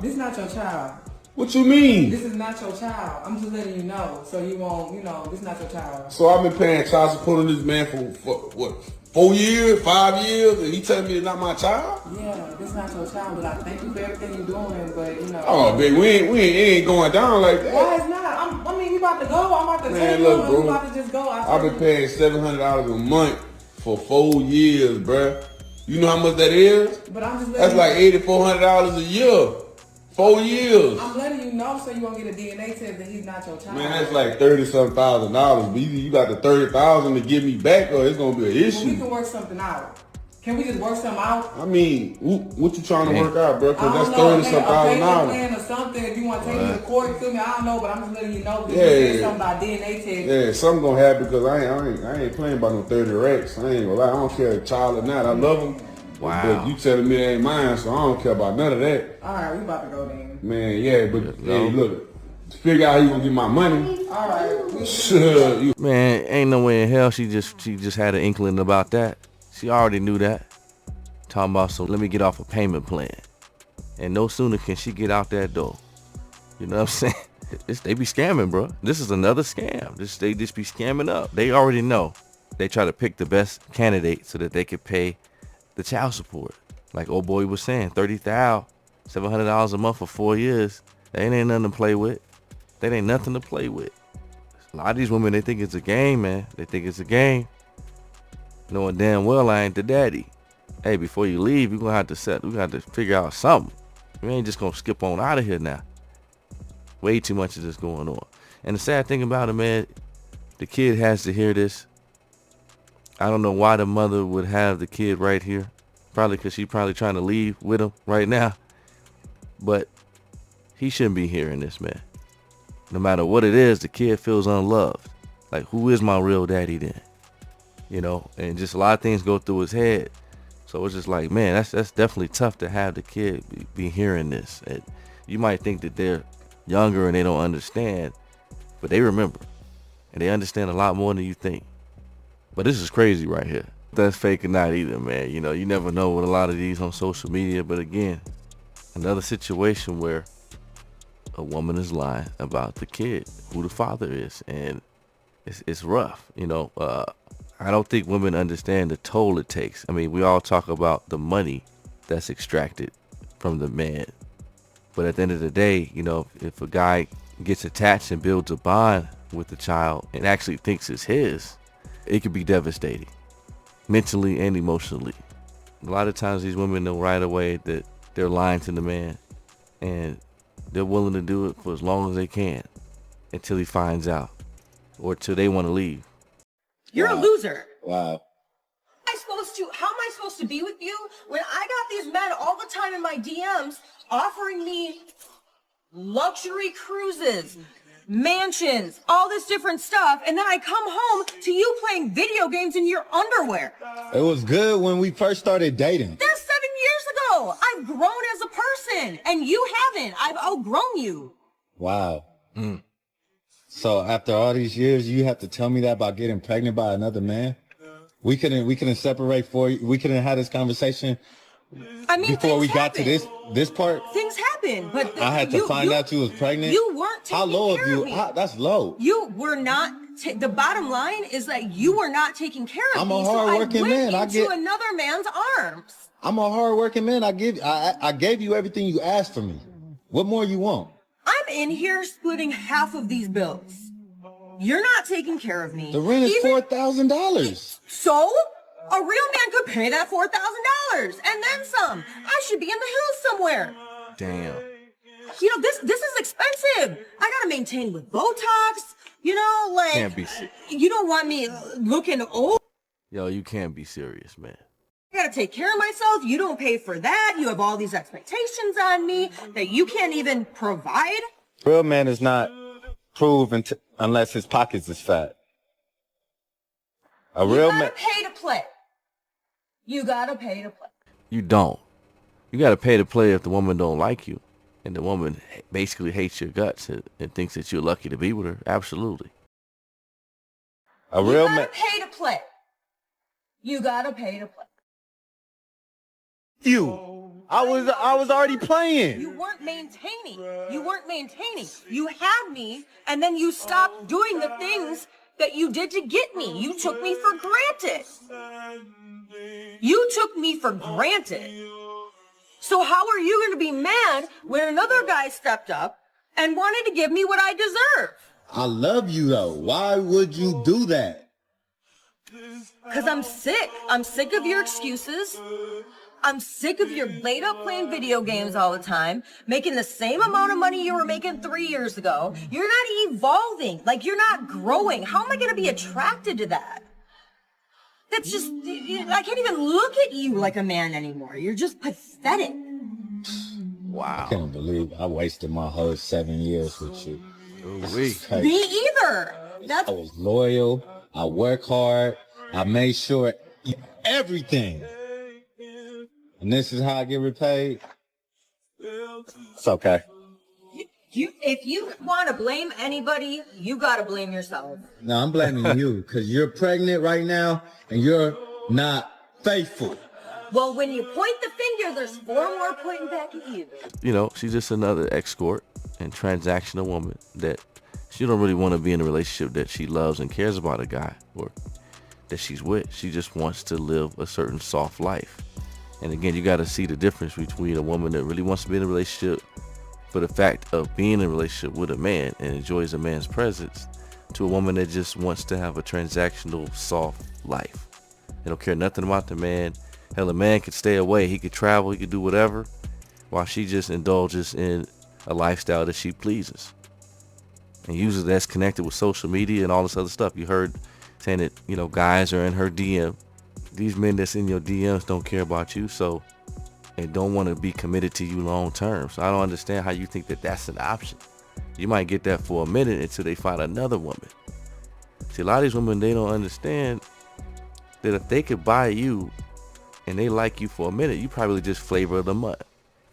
This is not your child. What you mean? This is not your child. I'm just letting you know, so you won't, this is not your child. So I've been paying child support on this man for what, 4 years, 5 years, and he telling me it's not my child? Yeah, this is not your child, but I thank you for everything you're doing, but Oh, baby, it ain't going down like that. Why it's not? We about to go. I'm about to Man, take you, look, bro. we about to just go. I've been paying $700 a month for 4 years, bruh. You know how much that is? But I'm just That's like $8,400 a year. 4 years. I'm letting you know so you won't get a DNA test that he's not your child. Man, that's like $30-something thousand. But either you got the $30,000 to give me back, or it's gonna be an issue. Well, we can work something out. Can we just work something out? I mean, what you trying to work out, bro? Because that's $30-something thousand. Plan or something. If you want to take me to court, feel me? I don't know, but I'm just letting you know. Yeah. Something about DNA test. Yeah, something gonna happen because I ain't playing by no 30 racks. I ain't gonna lie. I don't care if child or not. I love them. Wow. But you telling me they ain't mine, so I don't care about none of that. All right, we about to go then. Man, yeah, but hey, look, figure out how you gonna get my money. All right. Sure. Man, ain't no way in hell she just had an inkling about that. She already knew that. Talking about, so let me get off a payment plan. And no sooner can she get out that door. You know what I'm saying? They be scamming, bro. This is another scam. They just be scamming up. They already know. They try to pick the best candidate so that they could pay the child support. Like old boy was saying, $30,000, $700 a month for 4 years. That ain't nothing to play with. That ain't nothing to play with. A lot of these women, they think it's a game, man. They think it's a game. Knowing damn well I ain't the daddy. Hey, before you leave, we're gonna have to figure out something. We ain't just gonna skip on out of here now. Way too much of this going on. And the sad thing about it, man, the kid has to hear this. I don't know why the mother would have the kid right here. Probably because she's probably trying to leave with him right now. But he shouldn't be hearing this, man. No matter what it is, the kid feels unloved. Like, who is my real daddy then? You know, and just a lot of things go through his head. So it's just like, man, that's definitely tough to have the kid be hearing this. And you might think that they're younger and they don't understand, but they remember. And they understand a lot more than you think. But this is crazy right here. That's fake or not either, man. You know, you never know with a lot of these on social media. But again, another situation where a woman is lying about the kid, who the father is. And it's rough, you know. I don't think women understand the toll it takes. I mean, we all talk about the money that's extracted from the man. But at the end of the day, you know, if a guy gets attached and builds a bond with the child and actually thinks it's his, it could be devastating, mentally and emotionally. A lot of times these women know right away that they're lying to the man, and they're willing to do it for as long as they can until he finds out or till they want to leave. You're a loser. Wow. How am I supposed to be with you when I got these men all the time in my DMs offering me luxury cruises, mansions, all this different stuff, and then I come home to you playing video games in your underwear? It was good when we first started dating. That's 7 years ago. I've grown as a person, and you haven't. I've outgrown you. Wow. So after all these years, you have to tell me that about getting pregnant by another man? We couldn't separate we couldn't have this conversation before we got to this part. Things happen, but I had to find out you was pregnant. You weren't taking care of me. That's low. You were not. The bottom line is that you were not taking care of me. I'm a hard-working man. I went into another man's arms. I'm a hard-working man. I gave you everything you asked for me. What more you want? I'm in here splitting half of these bills. You're not taking care of me. The rent is $4,000. So? A real man could pay that $4,000 and then some. I should be in the hills somewhere. Damn. You know, this is expensive. I gotta maintain with Botox. You know, like, Can't be you don't want me looking old. Yo, you can't be serious, man. I gotta take care of myself. You don't pay for that. You have all these expectations on me that you can't even provide. Real man is not proved unless his pockets is fat. A real man. You gotta pay to play. You gotta pay to play. You don't. You gotta pay to play if the woman don't like you, and the woman basically hates your guts and thinks that you're lucky to be with her. Absolutely. A real man. You gotta pay to play. You gotta pay to play. You I was already playing. You weren't maintaining. You weren't maintaining. You had me, and then you stopped doing the things that you did to get me. You took me for granted. You took me for granted. So how are you going to be mad when another guy stepped up and wanted to give me what I deserve? I love you though. Why would you do that? Because I'm sick. I'm sick of your excuses. I'm sick of your laid up playing video games all the time, making the same amount of money you were making 3 years ago. You're not evolving. Like, you're not growing. How am I going to be attracted to that? That's just, I can't even look at you like a man anymore. You're just pathetic. I can't believe I wasted my whole 7 years with you. Me either. I was loyal. I work hard. I made sure everything. And this is how I get repaid. It's okay. If you want to blame anybody, you got to blame yourself. No, I'm blaming you because you're pregnant right now and you're not faithful. Well, when you point the finger, there's 4 more pointing back at you. You know, she's just another escort and transactional woman that she don't really want to be in a relationship that she loves and cares about a guy or that she's with. She just wants to live a certain soft life. And again, you got to see the difference between a woman that really wants to be in a relationship for the fact of being in a relationship with a man and enjoys a man's presence to a woman that just wants to have a transactional, soft life. They don't care nothing about the man. Hell, a man could stay away. He could travel. He could do whatever while she just indulges in a lifestyle that she pleases and uses that's connected with social media and all this other stuff. You heard saying that, you know, guys are in her DM. These men that's in your DMs don't care about you, so and don't want to be committed to you long term. So I don't understand how you think that that's an option. You might get that for a minute until they find another woman. See, a lot of these women, they don't understand that if they could buy you and they like you for a minute, you probably just flavor of the month,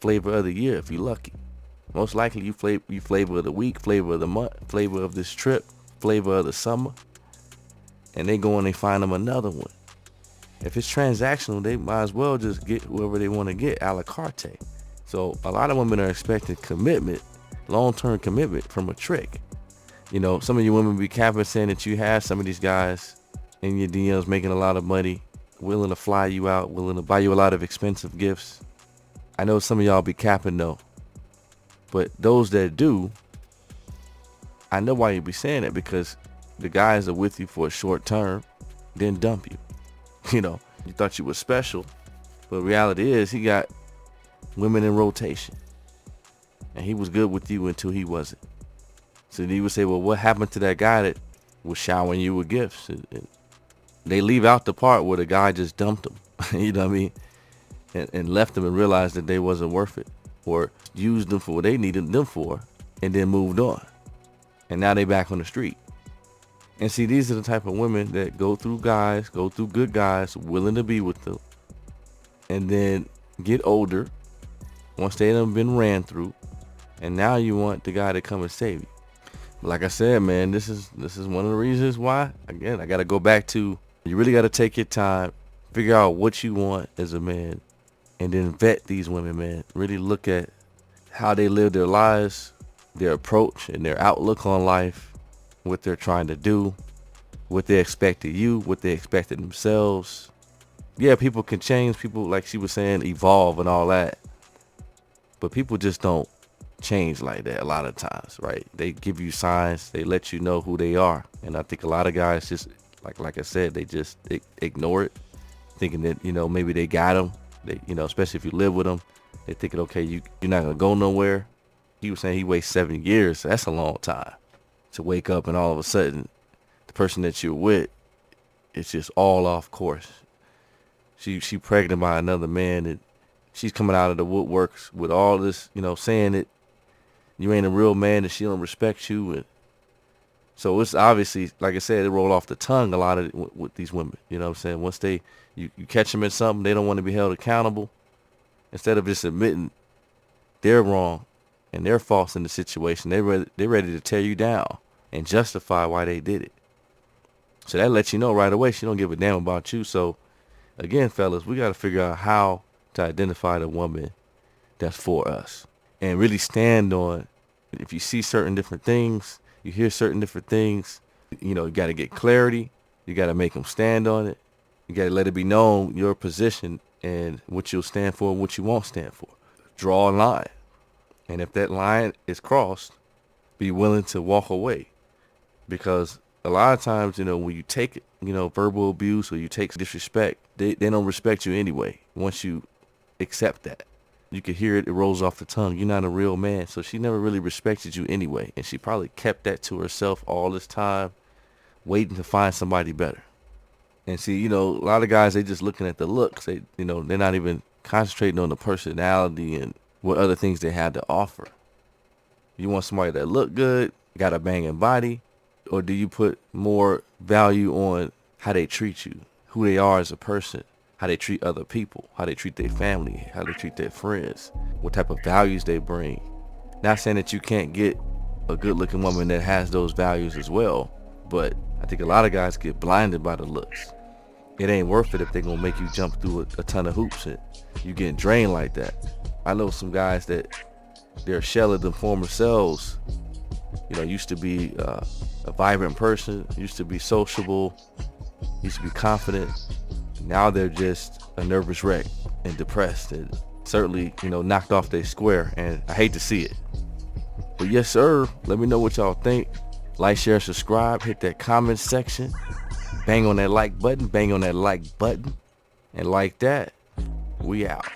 flavor of the year if you're lucky. Most likely you flavor of the week, flavor of the month, flavor of this trip, flavor of the summer, and they go and they find them another one. If it's transactional, they might as well just get whoever they want to get a la carte. So a lot of women are expecting commitment, long-term commitment from a trick. You know, some of you women be capping saying that you have some of these guys in your DMs making a lot of money, willing to fly you out, willing to buy you a lot of expensive gifts. I know some of y'all be capping though, but those that do, I know why you be saying it, because the guys are with you for a short term, then dump you. You know, you thought you were special, but reality is he got women in rotation, and he was good with you until he wasn't. So then you would say, well, what happened to that guy that was showering you with gifts? And they leave out the part where the guy just dumped them, you know what I mean, and left them and realized that they wasn't worth it, or used them for what they needed them for, and then moved on, and now they back on the street. And see, these are the type of women that go through good guys, willing to be with them, and then get older once they done been ran through, and now you want the guy to come and save you. But like I said, man, this is one of the reasons why, again, I got to go back to, you really got to take your time, figure out what you want as a man, and then vet these women, man. Really look at how they live their lives, their approach, and their outlook on life, what they're trying to do, what they expect of you, what they expect of themselves. Yeah, people can change. People, like she was saying, evolve and all that. But people just don't change like that a lot of times, right? They give you signs. They let you know who they are. And I think a lot of guys just, like I said, they just ignore it, thinking that, you know, maybe they got them. They, you know, especially if you live with them, they're thinking, okay, you're not going to go nowhere. He was saying he waits 7 years. So that's a long time to wake up and all of a sudden the person that you're with, it's just all off course. She pregnant by another man, and she's coming out of the woodworks with all this, you know, saying that you ain't a real man, that she don't respect you. And so it's obviously, like I said, it roll off the tongue a lot of with these women. You know what I'm saying? Once you catch them in something, they don't want to be held accountable. Instead of just admitting they're wrong and they're false in the situation, they're ready to tear you down and justify why they did it. So that lets you know right away she don't give a damn about you. So again, fellas, we got to figure out how to identify the woman that's for us. And really stand on, if you see certain different things, you hear certain different things, you know, you got to get clarity. You got to make them stand on it. You got to let it be known your position and what you'll stand for and what you won't stand for. Draw a line. And if that line is crossed, be willing to walk away. Because a lot of times, you know, when you take, you know, verbal abuse or you take disrespect, they don't respect you anyway once you accept that. You can hear it, it rolls off the tongue. You're not a real man. So she never really respected you anyway. And she probably kept that to herself all this time, waiting to find somebody better. And see, you know, a lot of guys, they just looking at the looks. They, you know, they're not even concentrating on the personality and what other things they have to offer. You want somebody that look good, got a banging body, or do you put more value on how they treat you, who they are as a person, how they treat other people, how they treat their family, how they treat their friends, what type of values they bring? Not saying that you can't get a good-looking woman that has those values as well, but I think a lot of guys get blinded by the looks. It ain't worth it if they're gonna make you jump through a ton of hoops and you getting drained like that. I know some guys that they're a shell of them former selves. You know, used to be a vibrant person, used to be sociable, used to be confident. Now they're just a nervous wreck and depressed and certainly, you know, knocked off their square, and I hate to see it. But yes, sir, let me know what y'all think. Like, share, subscribe, hit that comment section, bang on that like button, and like that. We out.